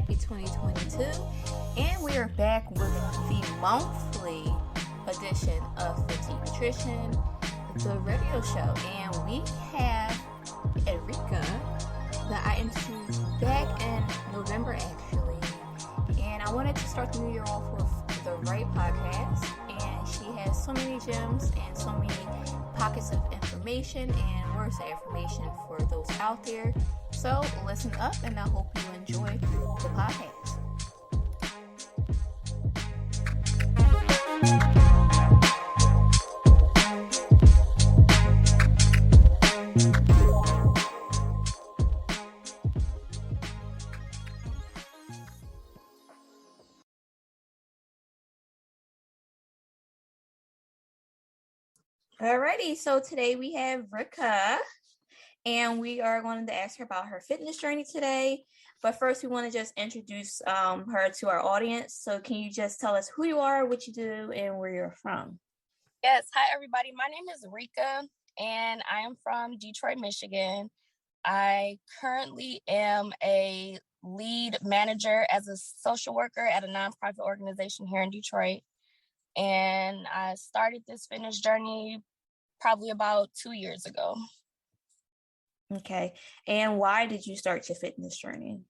happy 2022. And we are back with the monthly edition of Fatigue Nutrition, the radio show. And we have Edricka that I interviewed back in November, actually. And I wanted to start the new year off with the right podcast. And she has so many gems and so many pockets of information and words of affirmation for those out there. So listen up, and I hope you enjoy the podcast. Alrighty, so today we have Edricka, and we are going to ask her about her fitness journey today. But first, we want to just introduce her to our audience. So can you just tell us who you are, what you do, and where you're from? Yes. Hi, everybody. My name is Edricka, and I am from Detroit, Michigan. I currently am a lead manager as a social worker at a nonprofit organization here in Detroit. And I started this fitness journey probably about 2 years ago. Okay. And why did you start your fitness journey?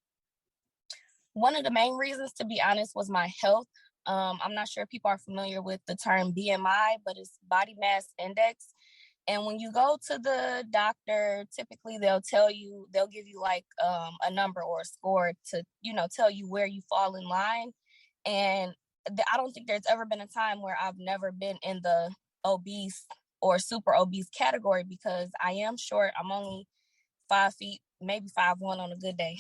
One of the main reasons, to be honest, was my health. I'm not sure if people are familiar with the term BMI, but it's body mass index. And when you go to the doctor, typically they'll give you like a number or a score to, tell you where you fall in line. And I don't think there's ever been a time where I've never been in the obese or super obese category, because I am short. I'm only 5 feet, maybe 5'1" on a good day.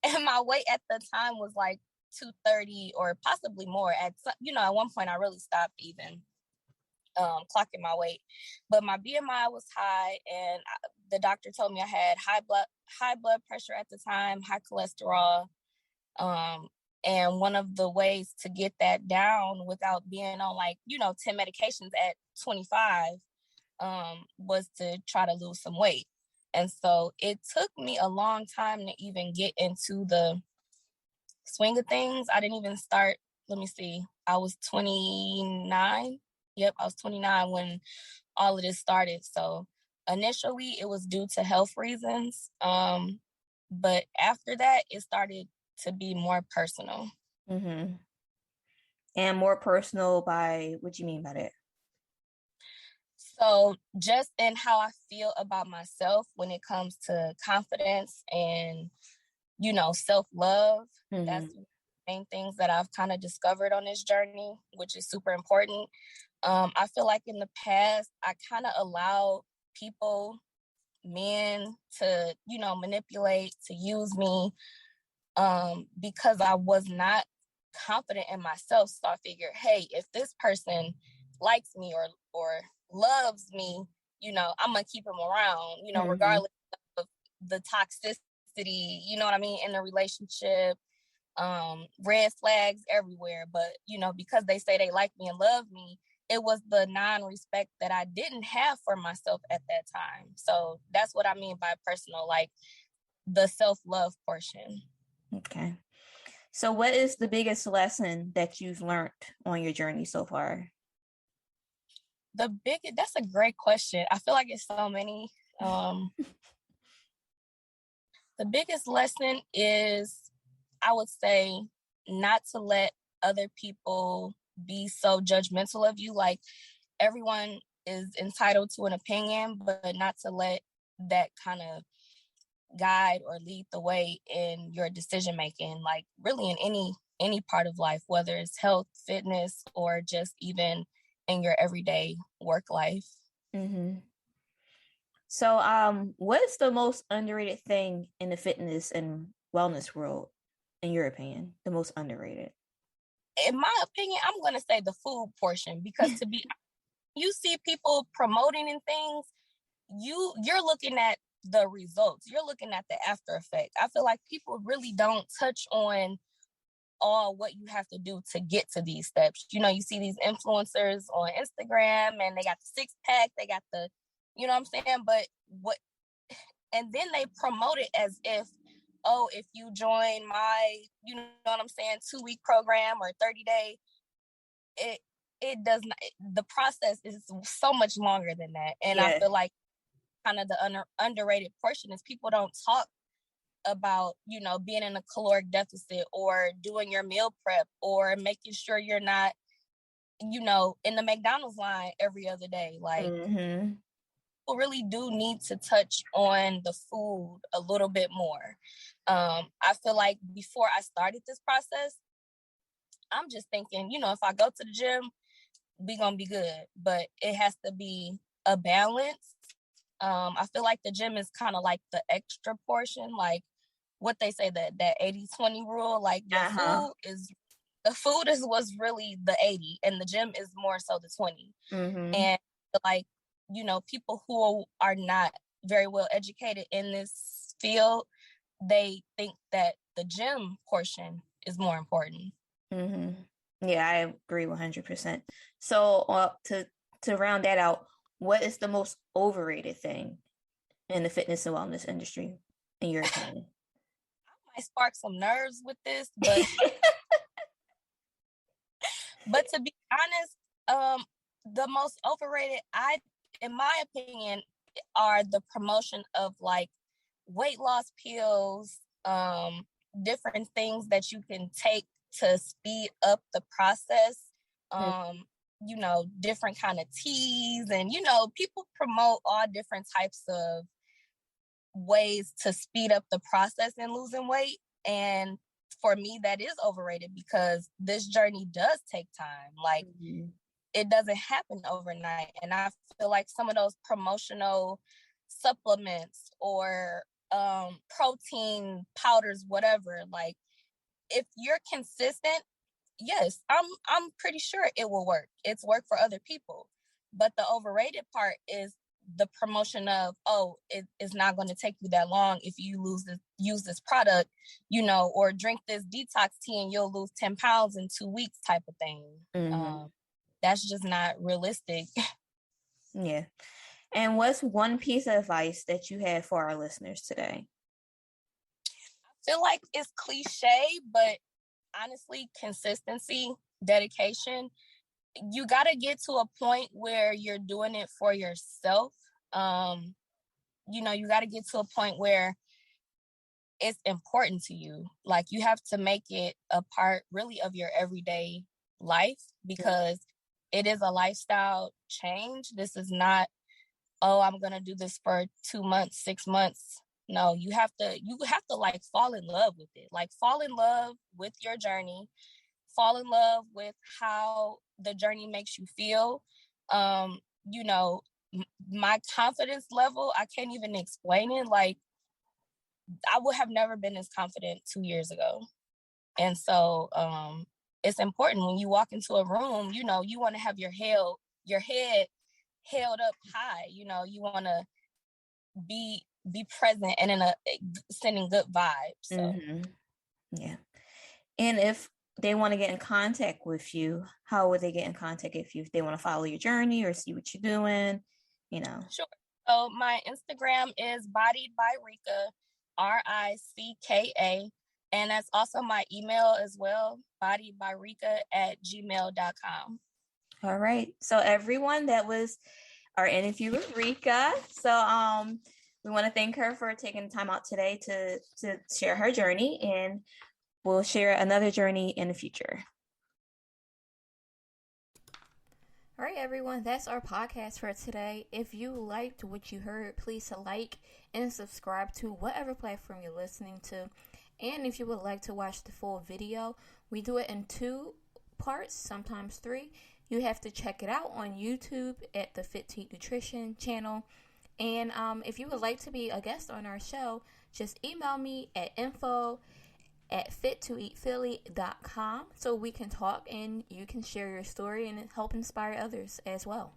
And my weight at the time was like 230 or possibly more. At one point I really stopped even clocking my weight. But my BMI was high, and the doctor told me I had high blood pressure at the time, high cholesterol. And one of the ways to get that down without being on 10 medications at 25 was to try to lose some weight. And so it took me a long time to even get into the swing of things. I didn't even start, I was 29. Yep, I was 29 when all of this started. So initially it was due to health reasons. But after that, it started to be more personal. Mm-hmm. And more personal by, what do you mean by that? So just in how I feel about myself when it comes to confidence and, self-love, mm-hmm. That's the main things that I've kind of discovered on this journey, which is super important. I feel like in the past, I kind of allowed people, men, to, manipulate, to use me, because I was not confident in myself. So I figured, hey, if this person likes me or loves me, I'm gonna keep him around, mm-hmm. regardless of the toxicity, you know what I mean, in the relationship, red flags everywhere. But, because they say they like me and love me, it was the non-respect that I didn't have for myself at that time. So that's what I mean by personal, like the self-love portion. Okay. So what is the biggest lesson that you've learned on your journey so far? That's a great question. I feel like it's so many. The biggest lesson is, I would say, not to let other people be so judgmental of you. Like, everyone is entitled to an opinion, but not to let that kind of guide or lead the way in your decision making, like really in any part of life, whether it's health, fitness, or just even in your everyday work life. Mm-hmm. So what is the most underrated thing in the fitness and wellness world, in your opinion? The most underrated? In my opinion, I'm going to say the food portion, because you see people promoting and things, you're looking at the results. You're looking at the after effect. I feel like people really don't touch on all what you have to do to get to these steps. You see these influencers on Instagram, and they got the 6-pack, they got the, you know what I'm saying? And then they promote it as if oh, if you join my, you know what I'm saying, 2-week program or 30-day, it does not, the process is so much longer than that. And I feel like kind of the underrated portion is people don't talk about, you know, being in a caloric deficit or doing your meal prep or making sure you're not, you know, in the McDonald's line every other day. Like, people really do need to touch on the food a little bit more. I feel like before I started this process, I'm just thinking, you know, if I go to the gym, we gonna be good. But it has to be a balance. I feel like the gym is kind of like the extra portion, like what they say, that 80-20 rule. Like the food is was really the 80 and the gym is more so the 20. And like, you know, people who are not very well educated in this field, they think that the gym portion is more important. Yeah, I agree 100%. So to round that out, what is the most overrated thing in the fitness and wellness industry, in your opinion? I might spark some nerves with this, but but to be honest, the most overrated, in my opinion, are the promotion of like weight loss pills, different things that you can take to speed up the process. You know, different kind of teas, and you know, people promote all different types of ways to speed up the process in losing weight. And for me, that is overrated because this journey does take time. Like, it doesn't happen overnight. And I feel like some of those promotional supplements or protein powders, whatever, like, if you're consistent, yes, I'm pretty sure it will work. It's worked for other people. But the overrated part is the promotion of, oh, it's not going to take you that long if you use this product, you know, or drink this detox tea and you'll lose 10 pounds in 2 weeks type of thing. That's just not realistic. Yeah. And what's one piece of advice that you have for our listeners today? I feel like it's cliche, but honestly, consistency, dedication. You got to get to a point where you're doing it for yourself. You know, you got to get to a point where it's important to you. Like, you have to make it a part really of your everyday life, because it is a lifestyle change. This is not, oh, I'm going to do this for 2 months, 6 months. No, you have to like fall in love with it. Like, fall in love with your journey, fall in love with how the journey makes you feel. You know, my confidence level, I can't even explain it. Like, I would have never been as confident 2 years ago. And so it's important when you walk into a room, you know, you want to have your head held up high. You know, you want to be present and sending good vibes. So. Yeah. And if they want to get in contact with you, how would they get in contact with you? If they want to follow your journey or see what you're doing, you know? Sure. So my Instagram is Bodied by Rika, RICKA. And that's also my email as well, bodyedbyrika@gmail.com. All right. So everyone, that was our interview with Rika. So we want to thank her for taking the time out today to share her journey, and we'll share another journey in the future. All right, everyone, that's our podcast for today. If you liked what you heard, please like and subscribe to whatever platform you're listening to. And if you would like to watch the full video, we do it in 2 parts, sometimes 3. You have to check it out on YouTube at the Fit to Eat Nutrition channel. And if you would like to be a guest on our show, just email me at info@fittoeatphilly.com so we can talk and you can share your story and help inspire others as well.